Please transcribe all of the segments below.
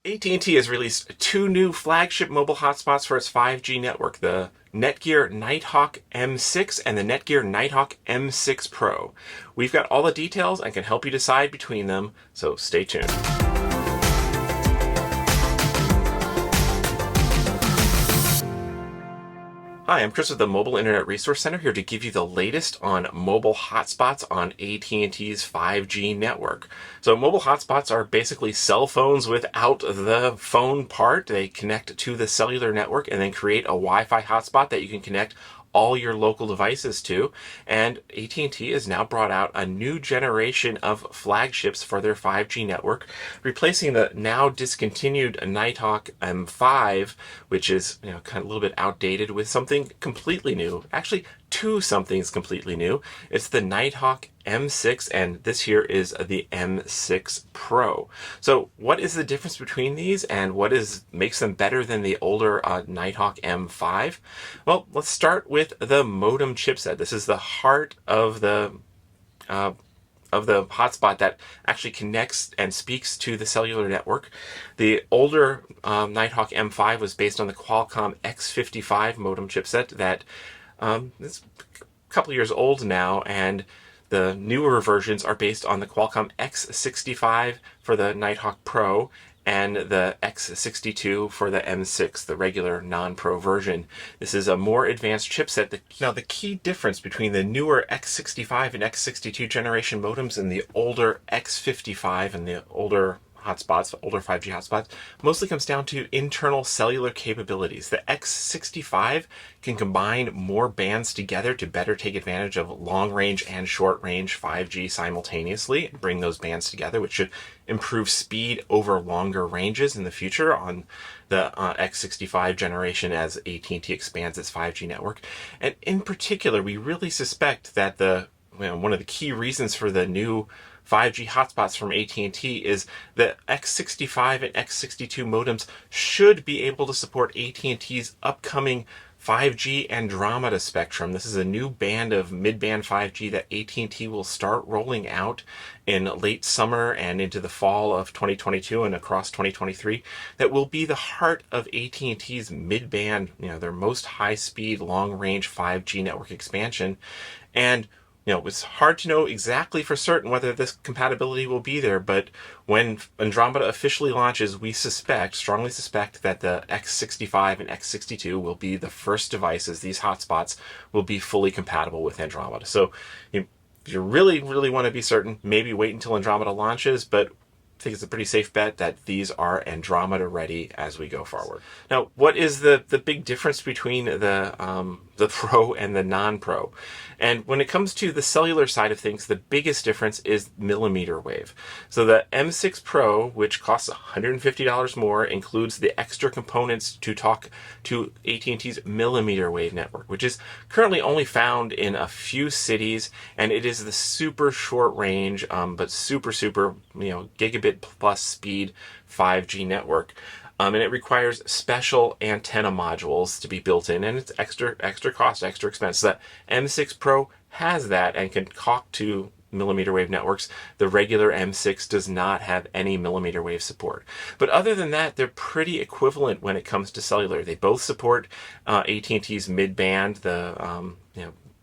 AT&T has released two new flagship mobile hotspots for its 5G network, the Netgear Nighthawk M6 and the Netgear Nighthawk M6 Pro. We've got all the details and can help you decide between them, so stay tuned. Hi, I'm Chris with the Mobile Internet Resource Center, here to give you the latest on mobile hotspots on AT&T's 5G network. So mobile hotspots are basically cell phones without the phone part. They connect to the cellular network and then create a Wi-Fi hotspot that you can connect all your local devices to. And AT&T has now brought out a new generation of flagships for their 5G network, replacing the now discontinued Nighthawk M5, which is kind of a little bit outdated, with something completely new. Actually, two somethings completely new. It's the Nighthawk M6, and this here is the M6 Pro. So what is the difference between these, and what makes them better than the older Nighthawk M5? Well, let's start with the modem chipset. This is the heart of the hotspot that actually connects and speaks to the cellular network. The older Nighthawk M5 was based on the Qualcomm X65 modem chipset that is a couple years old now, and the newer versions are based on the Qualcomm X65 for the Nighthawk Pro and the X62 for the M6, the regular non-Pro version. This is a more advanced chipset. Now, the key difference between the newer X65 and X62 generation modems and the older X55 and the older hotspots, older 5G hotspots, mostly comes down to internal cellular capabilities. The X65 can combine more bands together to better take advantage of long-range and short-range 5G simultaneously and bring those bands together, which should improve speed over longer ranges in the future on the X65 generation as AT&T expands its 5G network. And in particular, we really suspect that one of the key reasons for the new 5G hotspots from AT&T is the X65 and X62 modems should be able to support AT&T's upcoming 5G Andromeda spectrum. This is a new band of mid-band 5G that AT&T will start rolling out in late summer and into the fall of 2022 and across 2023. That will be the heart of AT&T's mid-band, their most high-speed, long-range 5G network expansion. And it's hard to know exactly for certain whether this compatibility will be there, but when Andromeda officially launches, we strongly suspect that the X65 and X62 will be the first devices, these hotspots, will be fully compatible with Andromeda. So if you really, really want to be certain, maybe wait until Andromeda launches, but I think it's a pretty safe bet that these are Andromeda ready as we go forward. Now, what is the big difference between the Pro and the non-Pro? And when it comes to the cellular side of things, the biggest difference is millimeter wave. So the M6 Pro, which costs $150 more, includes the extra components to talk to AT&T's millimeter wave network, which is currently only found in a few cities, and it is the super short range, but super, gigabit plus speed 5G network. And it requires special antenna modules to be built in, and it's extra cost, extra expense. So the M6 Pro has that and can talk to millimeter wave networks. The regular M6 does not have any millimeter wave support. But other than that, they're pretty equivalent when it comes to cellular. They both support AT&T's mid-band, the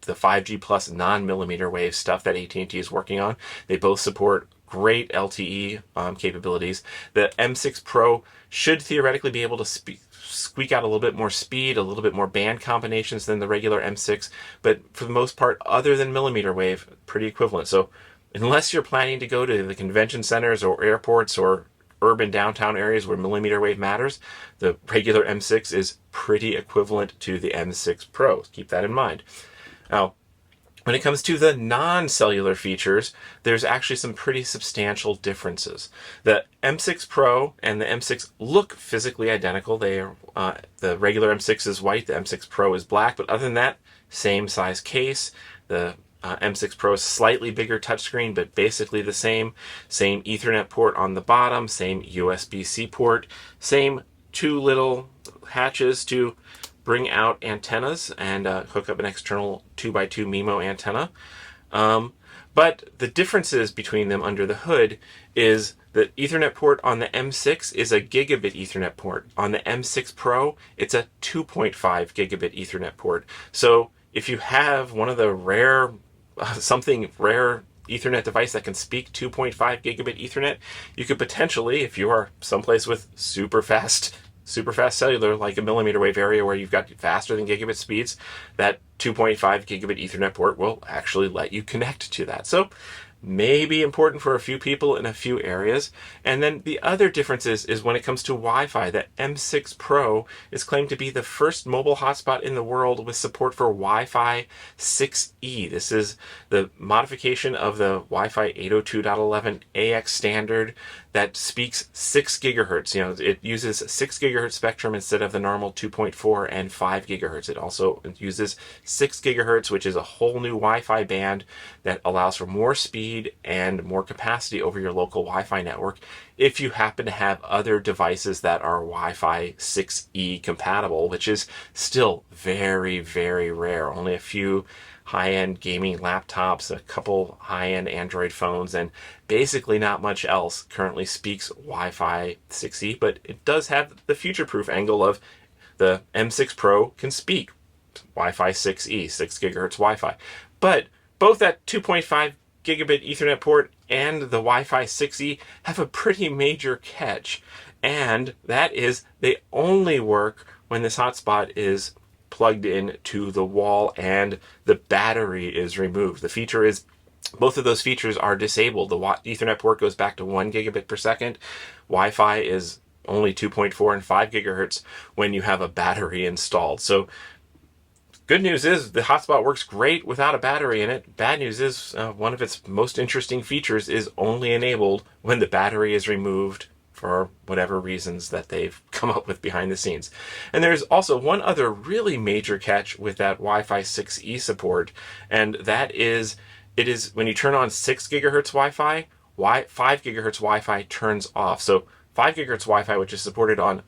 5G plus non-millimeter wave stuff that AT&T is working on. They both support great LTE capabilities. The M6 Pro should theoretically be able to squeak out a little bit more speed, a little bit more band combinations than the regular M6, but for the most part, other than millimeter wave, pretty equivalent. So unless you're planning to go to the convention centers or airports or urban downtown areas where millimeter wave matters, the regular M6 is pretty equivalent to the M6 Pro. Keep that in mind. Now, when it comes to the non-cellular features, there's actually some pretty substantial differences. The M6 Pro and the M6 look physically identical. They are the regular M6 is white, the M6 Pro is black, but other than that, same size case. The M6 Pro is slightly bigger touchscreen, but basically the same. Same Ethernet port on the bottom, same USB-C port, same two little hatches to bring out antennas and hook up an external 2x2 MIMO antenna. But the differences between them under the hood is The Ethernet port on the M6 is a gigabit Ethernet port. On the M6 Pro, it's a 2.5 gigabit Ethernet port. So if you have one of the rare, something rare Ethernet device that can speak 2.5 gigabit Ethernet, you could potentially, if you are someplace with super fast cellular, like a millimeter wave area where you've got faster than gigabit speeds, that 2.5 gigabit Ethernet port will actually let you connect to that. So may be important for a few people in a few areas. And then the other difference is when it comes to Wi-Fi, the M6 Pro is claimed to be the first mobile hotspot in the world with support for Wi-Fi 6E. This is the modification of the Wi-Fi 802.11ax standard that speaks 6 gigahertz. You know, it uses 6 gigahertz spectrum instead of the normal 2.4 and 5 gigahertz. It also uses 6 gigahertz, which is a whole new Wi-Fi band that allows for more speed and more capacity over your local Wi-Fi network if you happen to have other devices that are Wi-Fi 6E compatible, which is still very, very rare. Only a few high-end gaming laptops, a couple high-end Android phones, and basically not much else currently speaks Wi-Fi 6E, but it does have the future-proof angle of the M6 Pro can speak Wi-Fi 6E, 6 gigahertz Wi-Fi. But both that 2.5 gigabit Ethernet port and the Wi-Fi 6E have a pretty major catch, and that is they only work when this hotspot is plugged in to the wall and the battery is removed. The feature is, both of those features are disabled. The Ethernet port goes back to 1 gigabit per second. Wi-Fi is only 2.4 and 5 gigahertz when you have a battery installed. So good news is the hotspot works great without a battery in it. Bad news is one of its most interesting features is only enabled when the battery is removed for whatever reasons that they've come up with behind the scenes. And there's also one other really major catch with that Wi-Fi 6E support, and that is, it is when you turn on 6 gigahertz Wi-Fi, 5 gigahertz Wi-Fi turns off. So 5 gigahertz Wi-Fi, which is supported on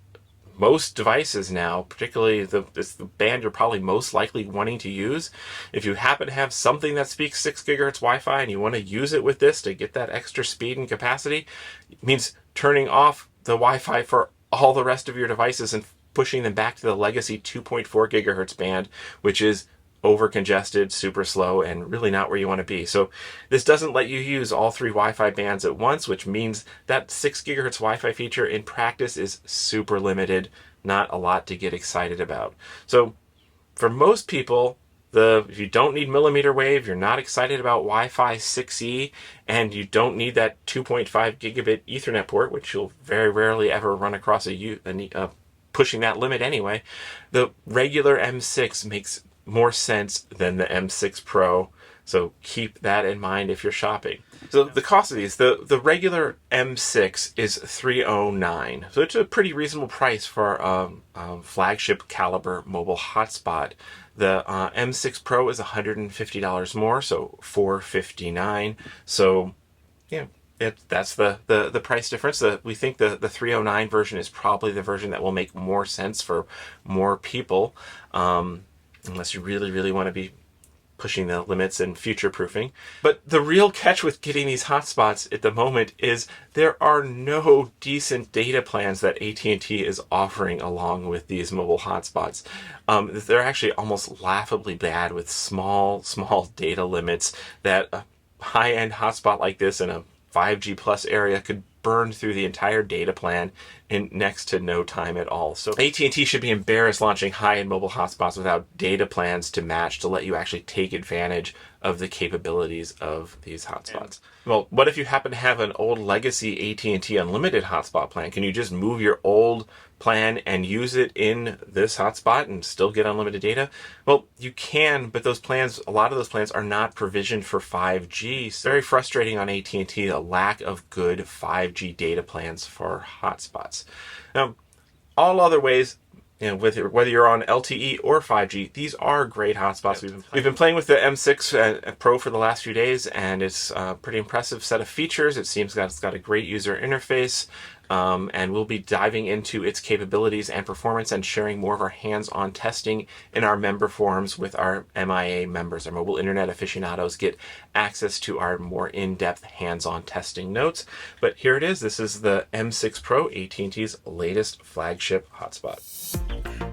most devices now, particularly it's the band you're probably most likely wanting to use. If you happen to have something that speaks 6 gigahertz Wi-Fi and you want to use it with this to get that extra speed and capacity, it means turning off the Wi-Fi for all the rest of your devices and pushing them back to the legacy 2.4 gigahertz band, which is over congested, super slow, and really not where you want to be. So this doesn't let you use all 3 Wi-Fi bands at once, which means that 6 gigahertz Wi-Fi feature in practice is super limited, not a lot to get excited about. So for most people, if you don't need millimeter wave, you're not excited about Wi-Fi 6E, and you don't need that 2.5 gigabit Ethernet port, which you'll very rarely ever run across pushing that limit anyway, the regular M6 makes more sense than the M6 Pro. So keep that in mind if you're shopping. So the cost of these, the regular M6 is $309. So it's a pretty reasonable price for a flagship caliber mobile hotspot. The M6 Pro is $150 more, so $459. So yeah, that's the price difference. We think the 309 version is probably the version that will make more sense for more people, unless you really, really want to be pushing the limits and future-proofing. But the real catch with getting these hotspots at the moment is there are no decent data plans that AT&T is offering along with these mobile hotspots. They're actually almost laughably bad with small data limits that a high-end hotspot like this in a 5G plus area could burn through the entire data plan in next to no time at all. So AT&T should be embarrassed launching high-end mobile hotspots without data plans to match to let you actually take advantage of the capabilities of these hotspots. Well, what if you happen to have an old legacy AT&T unlimited hotspot plan? Can you just move your old plan and use it in this hotspot and still get unlimited data? Well, you can, but those plans, a lot of those plans are not provisioned for 5G. It's very frustrating on AT&T, the lack of good 5G data plans for hotspots. Now, all other ways, whether you're on LTE or 5G, these are great hotspots. We've been playing with the M6 Pro for the last few days, and it's a pretty impressive set of features. It seems that it's got a great user interface. and we'll be diving into its capabilities and performance and sharing more of our hands-on testing in our member forums with our MIA members. Our mobile internet aficionados get access to our more in-depth hands-on testing notes. But here it is. This is the M6 Pro, AT&T's latest flagship hotspot.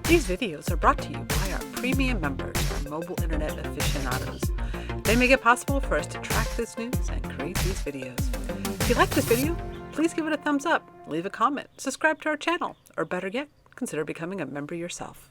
These videos are brought to you by our premium members, our mobile internet aficionados. They make it possible for us to track this news and create these videos. If you like this video, please give it a thumbs up, leave a comment, subscribe to our channel, or better yet, consider becoming a member yourself.